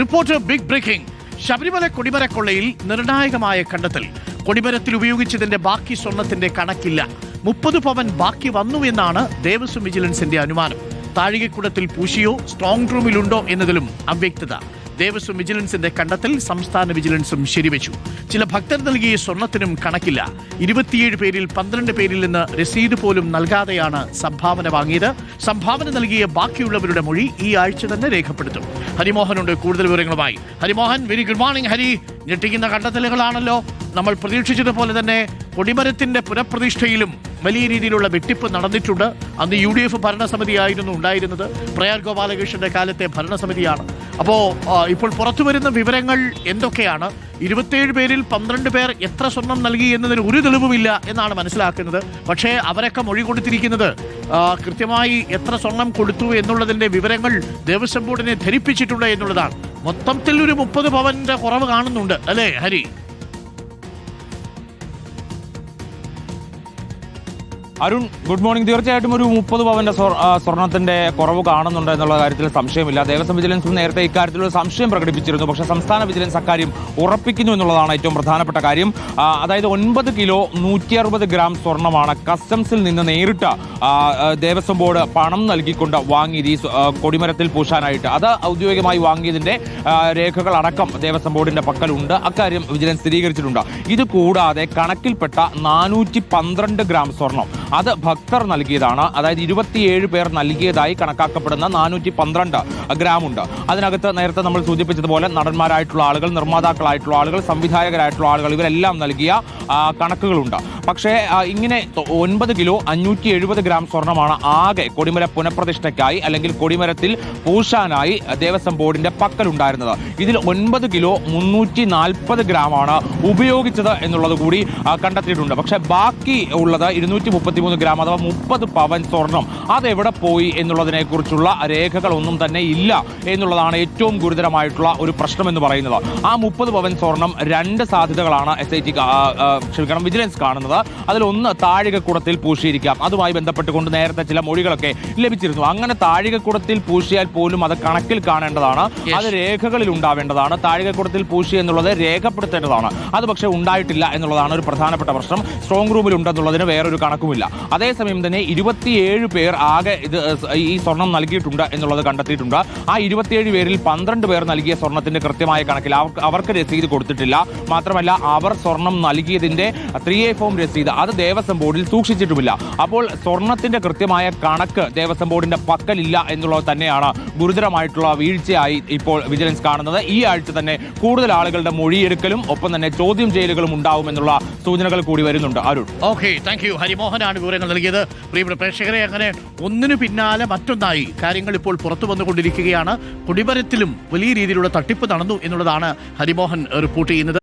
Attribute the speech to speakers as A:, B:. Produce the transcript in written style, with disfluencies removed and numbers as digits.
A: Reporter big breaking. Sabarimala കൊടിമര കൊള്ളയിൽ നിർണായകമായ കണ്ടെത്തൽ. കൊടിമരത്തിൽ ഉപയോഗിച്ചതിന്റെ ബാക്കി സ്വർണത്തിന്റെ കണക്കില്ല. 30 പവൻ ബാക്കി വന്നു എന്നാണ് ദേവസ്വം വിജിലൻസിന്റെ അനുമാനം. താഴികക്കുടത്തിൽ പൂശിയോ സ്ട്രോങ് റൂമിലുണ്ടോ എന്നതിലും അവ്യക്തത. ദേവസ്വം വിജിലൻസിന്റെ കണ്ടെത്തൽ സംസ്ഥാന വിജിലൻസും ശരിവെച്ചു. ചില ഭക്തർ നൽകിയ സ്വർണത്തിനും കണക്കില്ല. 27 പേരിൽ 12 പേരിൽ നിന്ന് രസീത് പോലും നൽകാതെയാണ് സംഭാവന വാങ്ങിയത്. സംഭാവന നൽകിയ ബാക്കിയുള്ളവരുടെ മൊഴി ഈ ആഴ്ച തന്നെ രേഖപ്പെടുത്തും. ഹരിമോഹനുണ്ട് കൂടുതൽ വിവരങ്ങളുമായി. Harimohan, very good morning. Hari, ഞെട്ടിക്കുന്ന കണ്ടെത്തലുകളാണല്ലോ. നമ്മൾ പ്രതീക്ഷിച്ചതുപോലെ തന്നെ കൊടിമരത്തിന്റെ പുനഃപ്രതിഷ്ഠയിലും വലിയ രീതിയിലുള്ള വെട്ടിപ്പ് നടന്നിട്ടുണ്ട്. അന്ന് UDF ഭരണസമിതിയായിരുന്നു ഉണ്ടായിരുന്നത്. പ്രയാർ ഗോപാലകൃഷ്ണന്റെ കാലത്തെ ഭരണസമിതിയാണ്. ഇപ്പോൾ പുറത്തുവരുന്ന വിവരങ്ങൾ എന്തൊക്കെയാണ്? 27 പേരിൽ 12 പേർ എത്ര സ്വർണം നൽകി എന്നതിന് ഒരു തെളിവുമില്ല എന്നാണ് മനസ്സിലാക്കുന്നത്. പക്ഷേ അവരൊക്കെ മൊഴി കൊടുത്തിരിക്കുന്നത് കൃത്യമായി എത്ര സ്വർണം കൊടുത്തു എന്നുള്ളതിന്റെ വിവരങ്ങൾ ദേവസ്വം ബോർഡിനെ ധരിപ്പിച്ചിട്ടുണ്ട് എന്നുള്ളതാണ്. മൊത്തത്തിൽ ഒരു 30 പവന്റെ കുറവ് കാണുന്നുണ്ട് അല്ലേ ഹരി?
B: Arun, good morning. തീർച്ചയായിട്ടും ഒരു 30 പവന്റെ സ്വർണത്തിന്റെ കുറവ് കാണുന്നുണ്ട് എന്നുള്ള കാര്യത്തിൽ സംശയമില്ല. ദേവസ്വം വിജിലൻസ് നേരത്തെ ഇക്കാര്യത്തിൽ ഒരു സംശയം പ്രകടിപ്പിച്ചിരുന്നു. പക്ഷേ സംസ്ഥാന വിജിലൻസ് അക്കാര്യം ഉറപ്പിക്കുന്നു എന്നുള്ളതാണ് ഏറ്റവും പ്രധാനപ്പെട്ട കാര്യം. അതായത് 9 കിലോ 160 ഗ്രാം സ്വർണമാണ് കസ്റ്റംസിൽ നിന്ന് നേരിട്ട് ദേവസ്വം ബോർഡ് പണം നൽകിക്കൊണ്ട് വാങ്ങിയത് ഈ കൊടിമരത്തിൽ പൂശാനായിട്ട്. അത് ഔദ്യോഗികമായി വാങ്ങിയതിന്റെ രേഖകൾ അടക്കം ദേവസ്വം ബോർഡിന്റെ പക്കലുണ്ട്. അക്കാര്യം വിജിലൻസ് സ്ഥിരീകരിച്ചിട്ടുണ്ട്. ഇത് കൂടാതെ കണക്കിൽപ്പെട്ട 412 ഗ്രാം സ്വർണം അത് ഭക്തർ നൽകിയതാണ്. അതായത് 27 പേർ നൽകിയതായി കണക്കാക്കപ്പെടുന്ന 412 ഗ്രാം ഉണ്ട്. അതിനകത്ത് നേരത്തെ നമ്മൾ സൂചിപ്പിച്ചതുപോലെ നടന്മാരായിട്ടുള്ള ആളുകൾ, നിർമ്മാതാക്കളായിട്ടുള്ള ആളുകൾ, സംവിധായകരായിട്ടുള്ള ആളുകൾ, ഇവരെല്ലാം നൽകിയ കണക്കുകളുണ്ട്. പക്ഷേ ഇങ്ങനെ 9 കിലോ 570 ഗ്രാം സ്വർണമാണ് ആകെ കൊടിമര പുനഃപ്രതിഷ്ഠയ്ക്കായി അല്ലെങ്കിൽ കൊടിമരത്തിൽ പൂശാനായി ദേവസ്വം ബോർഡിന്റെ പക്കലുണ്ടായിരുന്നത്. ഇതിൽ 9 കിലോ 340 ഗ്രാമാണ് ഉപയോഗിച്ചത് എന്നുള്ളത് കൂടി കണ്ടെത്തിയിട്ടുണ്ട്. പക്ഷേ ബാക്കി ഉള്ളത് 233 ഗ്രാം അഥവാ 30 പവൻ സ്വർണം അതെവിടെ പോയി എന്നുള്ളതിനെ കുറിച്ചുള്ള രേഖകളൊന്നും തന്നെ ഇല്ല എന്നുള്ളതാണ് ഏറ്റവും ഗുരുതരമായിട്ടുള്ള ഒരു പ്രശ്നം എന്ന് പറയുന്നത്. ആ 30 പവൻ സ്വർണം 2 സാധ്യതകളാണ് വിജിലൻസ് കാണുന്നത്. അതിലൊന്ന് താഴികക്കുടത്തിൽ പൂശിയിരിക്കാം. അതുമായി ബന്ധപ്പെട്ടുകൊണ്ട് നേരത്തെ ചില മൊഴികളൊക്കെ ലഭിച്ചിരുന്നു. അങ്ങനെ താഴികക്കുടത്തിൽ പൂശിയാൽ പോലും അത് കണക്കിൽ കാണേണ്ടതാണ്, അത് രേഖകളിൽ ഉണ്ടാവേണ്ടതാണ്. താഴികക്കുടത്തിൽ പൂശി എന്നുള്ളത് രേഖപ്പെടുത്തേണ്ടതാണ്. അത് പക്ഷേ ഉണ്ടായിട്ടില്ല എന്നുള്ളതാണ് ഒരു പ്രധാനപ്പെട്ട പ്രശ്നം. സ്ട്രോങ് റൂമിൽ ഉണ്ടെന്നുള്ളതിന് വേറൊരു കണക്കുമില്ല. അതേസമയം തന്നെ 27 പേർ ആകെ ഈ സ്വർണം നൽകിയിട്ടുണ്ട് എന്നുള്ളത് കണ്ടെത്തിയിട്ടുണ്ട്. ആ 27 പേരിൽ 12 പേർ നൽകിയ സ്വർണത്തിന്റെ കൃത്യമായ കണക്കിൽ അവർക്ക് രസീത് കൊടുത്തിട്ടില്ല. മാത്രമല്ല അവർ സ്വർണം നൽകിയതിന്റെ 3A ഫോം രസീത് അത് ദേവസ്വം ബോർഡിൽ സൂക്ഷിച്ചിട്ടുമില്ല. അപ്പോൾ സ്വർണത്തിന്റെ കൃത്യമായ കണക്ക് ദേവസ്വം ബോർഡിന്റെ പക്കലില്ല എന്നുള്ളത് തന്നെയാണ് ഗുരുതരമായിട്ടുള്ള വീഴ്ചയായി ഇപ്പോൾ വിജിലൻസ് കാണുന്നത്. ഈ ആഴ്ച തന്നെ കൂടുതൽ ആളുകളുടെ മൊഴിയെടുക്കലും ഒപ്പം തന്നെ ചോദ്യം ചെയ്യലുകളും ഉണ്ടാവുമെന്നുള്ള സൂചനകൾ കൂടി വരുന്നുണ്ട്. Arun,
A: okay, thank you. ഹരിമോഹനാണ് വിവരങ്ങൾ നൽകിയത്. പ്രിയപ്പെട്ട പ്രേക്ഷകരെ, അങ്ങനെ ഒന്നിനു പിന്നാലെ മറ്റൊന്നായി കാര്യങ്ങൾ ഇപ്പോൾ പുറത്തു വന്നുകൊണ്ടിരിക്കുകയാണ്. കൊടിമരത്തിലും വലിയ രീതിയിലുള്ള തട്ടിപ്പ് നടന്നു എന്നുള്ളതാണ് ഹരിമോഹൻ റിപ്പോർട്ട് ചെയ്യുന്നത്.